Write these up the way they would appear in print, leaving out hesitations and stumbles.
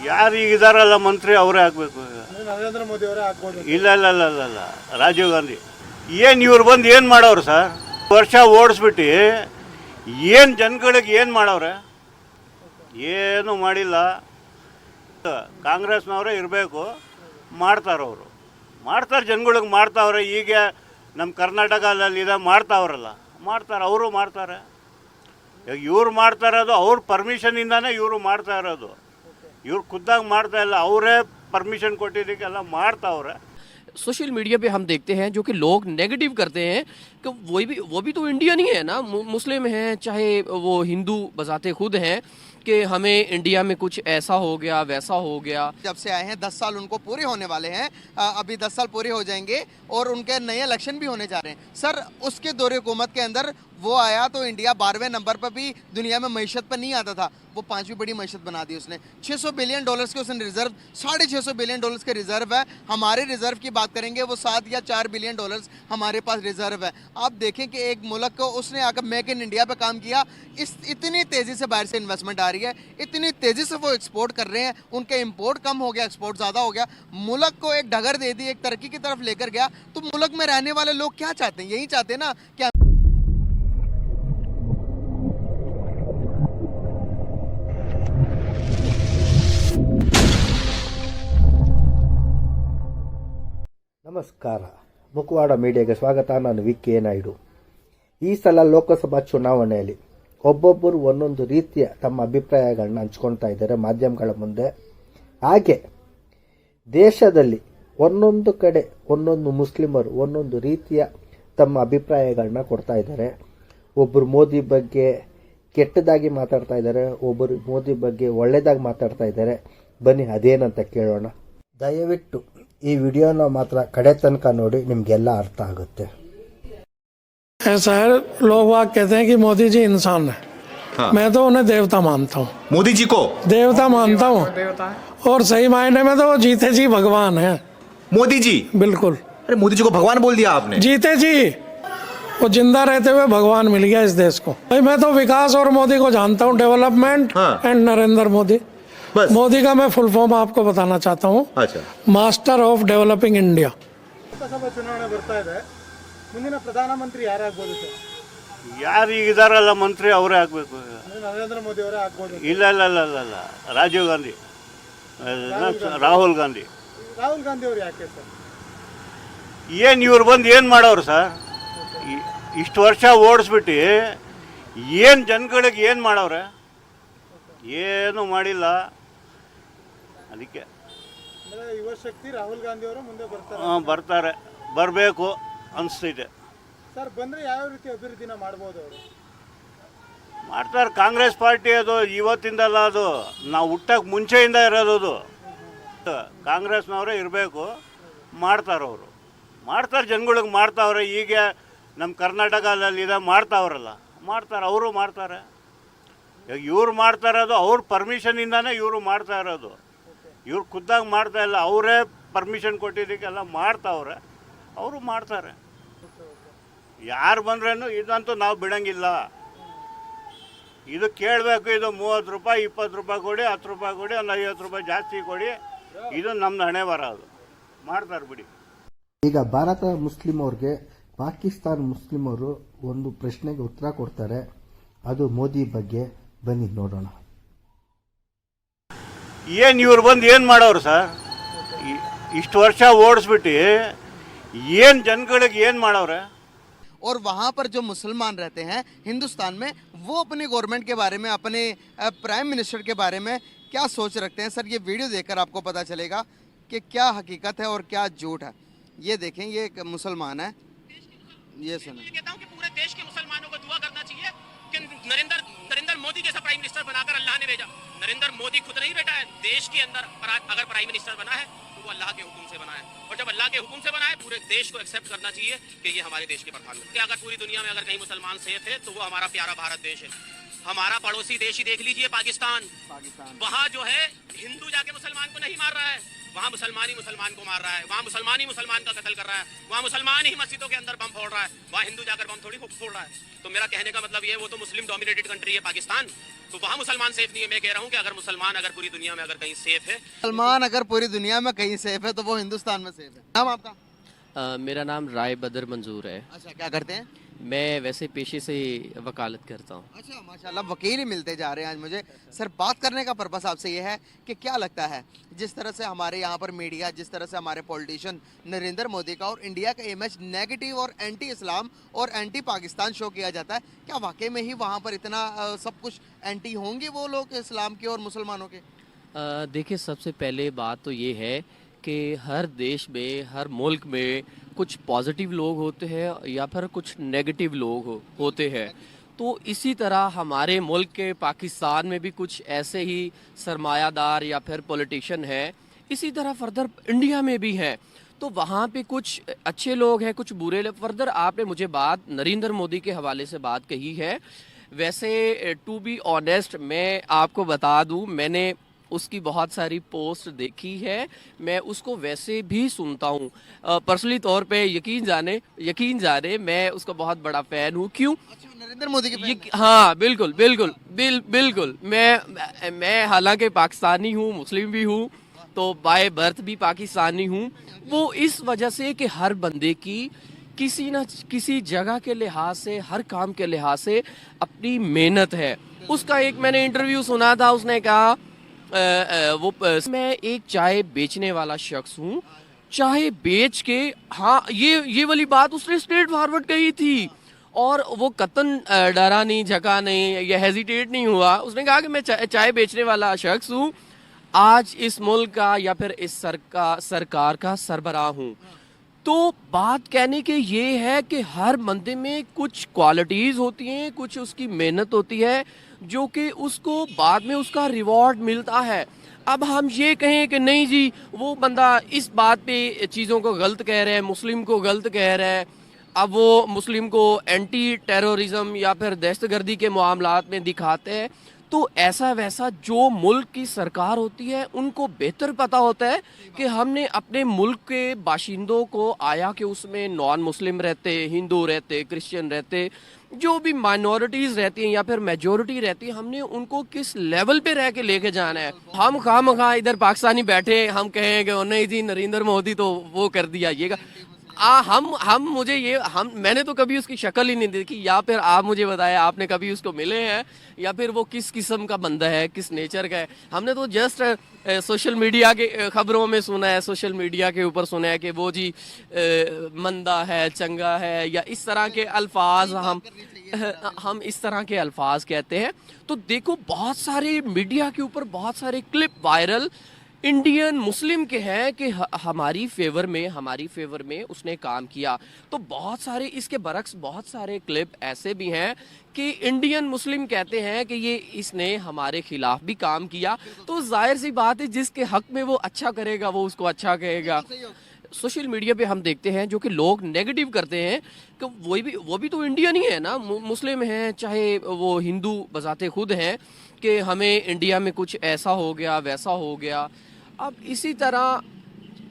ಯಾರು ಈಗ ಇದಾರಲ್ಲ ಮಂತ್ರಿ ಅವರೇ ಆಗಬೇಕು. ನರೇಂದ್ರ ಮೋದಿ ಅವರೇ ಆಗ್ಬೋದು. ಇಲ್ಲ ಇಲ್ಲ ಇಲ್ಲ ಇಲ್ಲ ಇಲ್ಲ ರಾಜೀವ್ ಗಾಂಧಿ. ಏನು ಇವ್ರು ಬಂದು ಏನು ಮಾಡವ್ರು ಸರ್? ವರ್ಷ ಓಡಿಸ್ಬಿಟ್ಟು ಏನು ಜನಗಳಿಗೆ ಏನು ಮಾಡವ್ರೆ? ಏನು ಮಾಡಿಲ್ಲ. ಕಾಂಗ್ರೆಸ್ನವರೇ ಇರಬೇಕು, ಮಾಡ್ತಾರವರು, ಮಾಡ್ತಾರೆ, ಜನಗಳಿಗೆ ಮಾಡ್ತಾವ್ರೆ. ಈಗ ನಮ್ಮ ಕರ್ನಾಟಕದಲ್ಲಿ ಇದೆ ಮಾಡ್ತಾವ್ರಲ್ಲ, ಮಾಡ್ತಾರೆ, ಅವರು ಮಾಡ್ತಾರೆ. ಇವ್ರು ಮಾಡ್ತಾ ಇರೋದು ಅವ್ರ ಪರ್ಮಿಷನಿಂದಾನೇ ಇವರು ಮಾಡ್ತಾ ಇರೋದು. ಇವ್ರು ಖುದ್ದಾಗಿ ಮಾಡ್ತಾ ಇಲ್ಲ, ಅವರೇ ಪರ್ಮಿಷನ್ ಕೊಟ್ಟಿದ್ದಕ್ಕೆಲ್ಲ ಮಾಡ್ತಾವ್ರೆ. सोशल मीडिया पे हम देखते हैं जो कि लोग नेगेटिव करते हैं कि वो भी तो इंडियन ही है ना, मुस्लिम हैं चाहे वो हिंदू बजाते खुद हैं, कि हमें इंडिया में कुछ ऐसा हो गया वैसा हो गया। जब से आए हैं 10 साल उनको पूरे होने वाले हैं, अभी 10 साल पूरे हो जाएंगे और उनके नए इलेक्शन भी होने जा रहे हैं। सर, उसके दौरे हुकूमत के अंदर वो आया तो इंडिया 12वें नंबर पर भी दुनिया में मईशत पर नहीं आता था, वो 5वीं बड़ी मईशत बना दी उसने। $600 बिलियन के उसने रिजर्व, $650 बिलियन के रिजर्व है। हमारे रिजर्व की बात करेंगे वो 7 या 4 बिलियन डॉलर्स हमारे पास रिजर्व है। आप देखें कि एक मुल्क को उसने आकर मेक इन इंडिया पे काम किया, इतनी तेज़ी से बाहर से इन्वेस्टमेंट आ रही है, इतनी तेज़ी से वो एक्सपोर्ट कर रहे हैं, उनके इम्पोर्ट कम हो गया, एक्सपोर्ट ज़्यादा हो गया, मुल्क को एक डगर दे दी, एक तरक्की की तरफ लेकर गया। तो मुल्क में रहने वाले लोग क्या चाहते हैं? यही चाहते हैं ना कि ನಮಸ್ಕಾರ, ಮುಖವಾಡ ಮೀಡಿಯಾಗೆ ಸ್ವಾಗತ. ನಾನು ವಿಕೆ ನಾಯ್ಡು. ಈ ಸಲ ಲೋಕಸಭಾ ಚುನಾವಣೆಯಲ್ಲಿ ಒಬ್ಬೊಬ್ಬರು ಒಂದೊಂದು ರೀತಿಯ ತಮ್ಮ ಅಭಿಪ್ರಾಯಗಳನ್ನ ಹಂಚ್ಕೊಳ್ತಾ ಇದ್ದಾರೆ ಮಾಧ್ಯಮಗಳ ಮುಂದೆ. ಹಾಗೆ ದೇಶದಲ್ಲಿ ಒಂದೊಂದು ಕಡೆ ಒಂದೊಂದು ಮುಸ್ಲಿಮರು ಒಂದೊಂದು ರೀತಿಯ ತಮ್ಮ ಅಭಿಪ್ರಾಯಗಳನ್ನ ಕೊಡ್ತಾ ಇದ್ದಾರೆ. ಒಬ್ಬರು ಮೋದಿ ಬಗ್ಗೆ ಕೆಟ್ಟದಾಗಿ ಮಾತಾಡ್ತಾ ಇದ್ದಾರೆ, ಒಬ್ಬರು ಮೋದಿ ಬಗ್ಗೆ ಒಳ್ಳೆಯದಾಗಿ ಮಾತಾಡ್ತಾ ಇದ್ದಾರೆ. ಬನ್ನಿ ಅದೇನಂತ ಕೇಳೋಣ. ದಯವಿಟ್ಟು ಈ ವಿಡಿಯೋನ ಮಾತ್ರ ಕಡೆ ತನಕ ನೋಡಿ, ನಿಮಗೆಲ್ಲ ಅರ್ಥ ಆಗುತ್ತೆ. ऐसा है, लोग बाग कहते हैं कि मोदी जी इंसान है। हाँ। मैं तो उन्हें देवता मानता हूँ। मोदी जी को देवता मानता हूँ, और सही मायने में तो वो जीते जी भगवान है। मोदी जी? बिल्कुल। अरे मोदी जी को भगवान बोल दिया आपने? जीते जी, वो जिंदा रहते हुए भगवान मिल गया इस देश को। भाई मैं तो विकास और मोदी को जानता हूँ, डेवलपमेंट एंड नरेंद्र मोदी। बस। मोदी का मैं फुल फॉर्म आपको बताना चाहता हूँ। अच्छा। Master of developing India. Lok Sabha ಚುನಾವಣೆ ಬರ್ತಾ ಇದೆ, ಮುಂದಿನ ಪ್ರಧಾನಮಂತ್ರಿ ಯಾರಾಗ್ಬೋದು ಸರ್? ಯಾರು ಈಗ ಇದಾರಲ್ಲ ಮಂತ್ರಿ ಅವರೇ ಆಗಬೇಕು. ನರೇಂದ್ರ ಮೋದಿ ಅವರೇ ಆಗ್ಬೋದು. ಇಲ್ಲ ಇಲ್ಲ ಇಲ್ಲ ಇಲ್ಲ ಇಲ್ಲ ರಾಜೀವ್ ಗಾಂಧಿ, ರಾಹುಲ್ ಗಾಂಧಿ. ರಾಹುಲ್ ಗಾಂಧಿ ಅವರು ಯಾಕೆ ಸರ್? ಏನು ಇವ್ರು ಬಂದು ಏನು ಮಾಡವ್ರು ಸರ್? ಇಷ್ಟು ವರ್ಷ ಓಡಿಸ್ಬಿಟ್ಟು ಏನು ಜನಗಳಿಗೆ ಏನು ಮಾಡವ್ರೆ? ಏನು ಮಾಡಿಲ್ಲ. ಅದಕ್ಕೆ ಯುವ ಶಕ್ತಿ ರಾಹುಲ್ ಗಾಂಧಿ ಅವರು ಮುಂದೆ ಬರ್ತಾರೆ. ಬರ್ತಾರೆ, ಬರಬೇಕು ಅನಿಸ್ತೈತೆ ಸರ್. ಬಂದರೆ ಯಾವ ರೀತಿ ಅಭಿವೃದ್ಧಿನ ಮಾಡ್ಬೋದು ಅವರು? ಮಾಡ್ತಾರೆ. ಕಾಂಗ್ರೆಸ್ ಪಾರ್ಟಿ ಅದು ಇವತ್ತಿಂದಲ್ಲ, ಅದು ನಾವು ಹುಟ್ಟಕ್ಕೆ ಮುಂಚೆಯಿಂದ ಇರೋದು. ಅದು ಕಾಂಗ್ರೆಸ್ನವರೇ ಇರಬೇಕು, ಮಾಡ್ತಾರವರು, ಮಾಡ್ತಾರೆ, ಜನಗಳಿಗೆ ಮಾಡ್ತಾವ್ರೆ. ಈಗ ನಮ್ಮ ಕರ್ನಾಟಕದಲ್ಲಿ ಇದೆ ಮಾಡ್ತಾವ್ರಲ್ಲ, ಮಾಡ್ತಾರೆ, ಅವರು ಮಾಡ್ತಾರೆ. ಇವ್ರು ಮಾಡ್ತಾ ಇರೋದು ಅವ್ರ ಪರ್ಮಿಷನಿಂದಾನೇ ಇವರು ಮಾಡ್ತಾ ಇರೋದು. ಇವ್ರು ಖುದ್ದಾಗಿ ಮಾಡ್ತಾ ಇಲ್ಲ, ಅವರೇ ಪರ್ಮಿಷನ್ ಕೊಟ್ಟಿದ್ದಕ್ಕೆಲ್ಲ ಮಾಡ್ತಾವ್ರೆ, ಅವರು ಮಾಡ್ತಾರೆ. ಯಾರು ಬಂದ್ರೂ ಇದಂತೂ ನಾವು ಬಿಡೋಂಗಿಲ್ಲ. ಇದು ಕೇಳಬೇಕು, ಇದು 30 ರೂಪಾಯಿ 20 ರೂಪಾಯಿ ಕೊಡಿ, 10 ರೂಪಾಯಿ ಕೊಡಿ, ಒಂದು 50 ರೂಪಾಯಿ ಜಾಸ್ತಿ ಕೊಡಿ, ಇದು ನಮ್ದು ಹಣೆ ಬರೋದು. ಮಾಡ್ತಾರೆ ಬಿಡಿ. ಈಗ ಭಾರತ ಮುಸ್ಲಿಂ ಅವ್ರಿಗೆ ಪಾಕಿಸ್ತಾನ ಮುಸ್ಲಿಮರು ಒಂದು ಪ್ರಶ್ನೆಗೆ ಉತ್ತರ ಕೊಡ್ತಾರೆ, ಅದು ಮೋದಿ ಬಗ್ಗೆ. ಬನ್ನಿ ನೋಡೋಣ. ಏನು ಇವ್ರು ಬಂದು ಏನು ಮಾಡವ್ರು ಸರ್? ಇಷ್ಟು ವರ್ಷ ಓಡಿಸ್ಬಿಟ್ಟು ಏನು ಜನಗಳಿಗೆ ಏನು ಮಾಡವ್ರೆ? और वहाँ पर जो मुसलमान रहते हैं हिंदुस्तान में, वो अपनी गवर्नमेंट के बारे में, अपने प्राइम मिनिस्टर के बारे में क्या सोच रखते हैं? सर, ये वीडियो देखकर आपको पता चलेगा कि क्या हकीकत है और क्या झूठ है। ये देखें, ये एक मुसलमान है, ये सुने। कहता हूं कि पूरे देश के मुसलमानों को दुआ करना चाहिए कि नरेंद्र मोदी जैसा प्राइम मिनिस्टर बनाकर अल्लाह ने भेजा। नरेंद्र मोदी खुद नहीं बैठा है देश के अंदर, अगर प्राइम मिनिस्टर बना है तो वो अल्लाह के हुक्म से बना है, और जब अल्लाह के हुक्म से बना है पूरे देश को एक्सेप्ट करना चाहिए कि ये हमारे देश के प्रधानमंत्री। अगर पूरी दुनिया में अगर कहीं मुसलमान सेफ है तो वो हमारा प्यारा भारत देश है। हमारा पड़ोसी देश ही देख लीजिए, पाकिस्तान। वहाँ जो है हिंदू जाकर जाके मुसलमान को नहीं मार रहा है, वहाँ मुसलमान ही मुसलमान को मार रहा है, वहाँ मुसलमान ही मुसलमान का कत्ल कर रहा है, वहाँ मुसलमान ही मस्जिदों के अंदर बम फोड़ रहा है, वहाँ हिंदू जाकर बम थोड़ी फोड़ रहा है। तो मेरा कहने का मतलब ये है, वो तो मुस्लिम डोमिनेटेड कंट्री है पाकिस्तान, तो वहाँ मुसलमान सेफ नहीं है। मैं कह रहा हूँ कि अगर मुसलमान अगर पूरी दुनिया में अगर कहीं सेफ है, सलमान अगर पूरी दुनिया में कहीं सेफ है तो वो हिंदुस्तान में सेफ है। नाम आपका? मेरा नाम राय बदर मंजूर है। अच्छा, क्या करते हैं? मैं वैसे पेशे से वकालत करता हूँ। अच्छा, माशाल्लाह, वकील ही मिलते जा रहे हैं आज मुझे। सर, बात करने का पर्पस आपसे ये है कि क्या लगता है जिस तरह से हमारे यहाँ पर मीडिया, जिस तरह से हमारे पॉलिटिशियन नरेंद्र मोदी का और इंडिया का इमेज नेगेटिव और एंटी इस्लाम और एंटी पाकिस्तान शो किया जाता है, क्या वाकई में ही वहाँ पर इतना सब कुछ एंटी होंगे वो लोग इस्लाम के और मुसलमानों के? देखिए, सबसे पहले बात तो ये है कि हर देश में, हर मुल्क में कुछ पॉजिटिव लोग होते हैं या फिर कुछ नेगेटिव लोग होते हैं। तो इसी तरह हमारे मुल्क के पाकिस्तान में भी कुछ ऐसे ही सरमायादार या फिर पॉलिटिशियन हैं, इसी तरह फर्दर इंडिया में भी हैं। तो वहाँ पे कुछ अच्छे लोग हैं, कुछ बुरे लोग। फर्दर आपने मुझे बात नरेंद्र मोदी के हवाले से बात कही है। वैसे टू बी ऑनेस्ट मैं आपको बता दूँ, मैंने उसकी बहुत सारी पोस्ट देखी है, मैं उसको वैसे भी सुनता हूँ। पर्सनली तौर पे यकीन जाने मैं उसका बहुत बड़ा फ़ैन हूँ। क्यों? अच्छा, नरेंद्र मोदी के फैन हैं? हाँ, बिल्कुल। मैं हालांकि पाकिस्तानी हूँ, मुस्लिम भी हूँ, तो बाय बर्थ भी पाकिस्तानी हूँ। वो इस वजह से कि हर बंदे की किसी न किसी जगह के लिहाज से, हर काम के लिहाज से अपनी मेहनत है। उसका एक मैंने इंटरव्यू सुना था, उसने कहा मैं एक चाय बेचने वाला शख्स हूँ, चाय बेच के, हाँ, ये वाली बात उसने स्ट्रेट फॉरवर्ड कही थी और वो कतन डरा नहीं, झका नहीं या हेजिटेट नहीं हुआ। उसने कहा कि मैं चाय बेचने वाला शख्स हूँ, आज इस मुल्क का या फिर इस सरकार का सरबराह हूँ। तो बात कहने के ये है कि हर बंदे में कुछ क्वालिटीज़ होती हैं, कुछ उसकी मेहनत होती है जो कि उसको बाद में उसका रिवॉर्ड मिलता है। अब हम ये कहें कि नहीं जी, वो बंदा इस बात पे चीज़ों को गलत कह रहा है, मुस्लिम को गलत कह रहा है, अब वो मुस्लिम को एंटी टेररिज्म या फिर दहशतगर्दी के मामलात में दिखाते हैं, तो ऐसा वैसा जो मुल्क की सरकार होती है उनको बेहतर पता होता है कि हमने अपने मुल्क के बाशिंदों को आया कि उसमें नॉन मुस्लिम रहते, हिंदू रहते, क्रिश्चियन रहते, जो भी माइनॉरिटीज़ रहती हैं या फिर मेजॉरिटी रहती है, हमने उनको किस लेवल पे रह के लेके जाना है। हम खामखा इधर पाकिस्तानी बैठे हम कहें कि नहीं जी नरेंद्र मोदी तो वो कर दिया ये का, मैंने तो कभी उसकी शक्ल ही नहीं देखी, या फिर आप मुझे बताया आपने कभी उसको मिले हैं या फिर वो किस किस्म का बंदा है, किस नेचर का है। हमने तो जस्ट सोशल मीडिया के खबरों में सुना है, सोशल मीडिया के ऊपर सुना है कि वो जी मंदा है, चंगा है, या इस तरह के अल्फाज हम इस तरह के अल्फाज कहते हैं। तो देखो, बहुत सारे मीडिया के ऊपर बहुत सारे क्लिप वायरल इंडियन मुस्लिम के हैं कि हमारी फेवर में उसने काम किया। तो बहुत सारे इसके बरक्स बहुत सारे क्लिप ऐसे भी हैं कि इंडियन मुस्लिम कहते हैं कि ये इसने हमारे खिलाफ भी काम किया। तो जाहिर सी बात है, जिसके हक में वो अच्छा करेगा वो उसको अच्छा कहेगा। सोशल मीडिया पे हम देखते हैं जो कि लोग नेगेटिव करते हैं कि वो भी तो इंडियन ही है ना, मुस्लिम हैं, चाहे वो हिंदू बजाते खुद हैं कि हमें इंडिया में कुछ ऐसा हो गया, वैसा हो गया। अब इसी तरह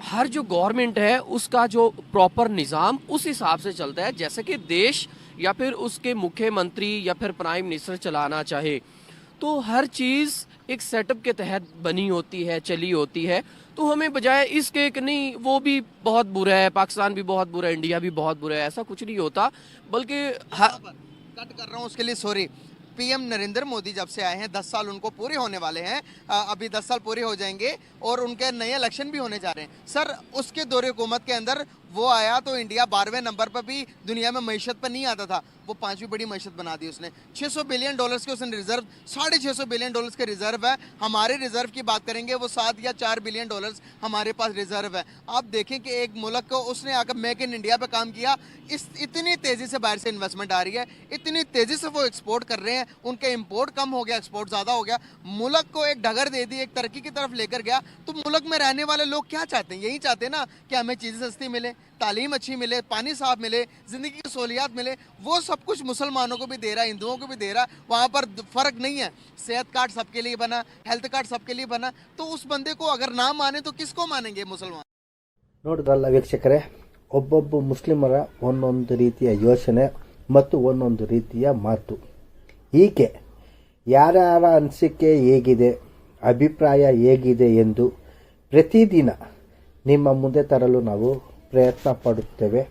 हर जो गवर्नमेंट है उसका जो प्रॉपर निज़ाम उस हिसाब से चलता है, जैसे कि देश या फिर उसके मुख्यमंत्री या फिर प्राइम मिनिस्टर चलाना चाहे, तो हर चीज़ एक सेटअप के तहत बनी होती है, चली होती है। तो हमें बजाय इसके कि नहीं वो भी बहुत बुरा है, पाकिस्तान भी बहुत बुरा है, इंडिया भी बहुत बुरा है, ऐसा कुछ नहीं होता। बल्कि कट कर रहा हूँ उसके लिए सॉरी। पीएम नरेंद्र मोदी जब से आए हैं 10 साल उनको पूरे होने वाले हैं, अभी 10 साल पूरे हो जाएंगे और उनके नए इलेक्शन भी होने जा रहे हैं। सर, उसके दौरे हुकूमत के अंदर वो आया तो इंडिया 12वें नंबर पर भी दुनिया में मईशत पर नहीं आता था, वो 5वीं बड़ी मईशत बना दी उसने। $600 बिलियन के उसने रिजर्व, $650 बिलियन के रिजर्व है। हमारे रिजर्व की बात करेंगे वो 7 या 4 बिलियन डॉलर्स हमारे पास रिजर्व है। आप देखें कि एक मुल्क को उसने आकर मेक इन इंडिया पे काम किया, इतनी तेज़ी से बाहर से इन्वेस्टमेंट आ रही है, इतनी तेज़ी से वो एक्सपोर्ट कर रहे हैं, उनके इम्पोर्ट कम हो गया, एक्सपोर्ट ज़्यादा हो गया, मुल्क को एक डगर दे दी, एक तरक्की की तरफ लेकर गया। तो मुल्क में रहने वाले लोग क्या चाहते हैं? यही चाहते हैं ना कि हमें चीज़ें सस्ती मिले, तालीम अच्छी मिले, पानी साफ मिले, ज़िंदगी की सहूलियात मिले, वो सब कुछ मुसलमानों को भी दे रहा है, हिंदुओं को भी दे रहा है। वहाँ पर फ़र्क नहीं है। सेहत कार्ड सबके लिए बना, हेल्थ कार्ड सबके लिए बना, तो उस बंदे को अगर ना माने तो किसको मानेंगे मुसलमान? ನೋಡಿದ್ರಲ್ಲ ವೀಕ್ಷಕರೇ, ಒಬ್ಬೊಬ್ಬ ಮುಸ್ಲಿಮರ ಒಂದೊಂದು ರೀತಿಯ ಯೋಚನೆ ಮತ್ತು ಒಂದೊಂದು ರೀತಿಯ ಮಾತು. ಹೀಗೆ ಯಾರ್ಯಾರ ಅನಿಸಿಕೆ ಹೇಗಿದೆ, ಅಭಿಪ್ರಾಯ ಹೇಗಿದೆ ಎಂದು ಪ್ರತಿದಿನ ನಿಮ್ಮ ಮುಂದೆ ತರಲು ನಾವು ಪ್ರಯತ್ನ ಪಡುತ್ತೇವೆ.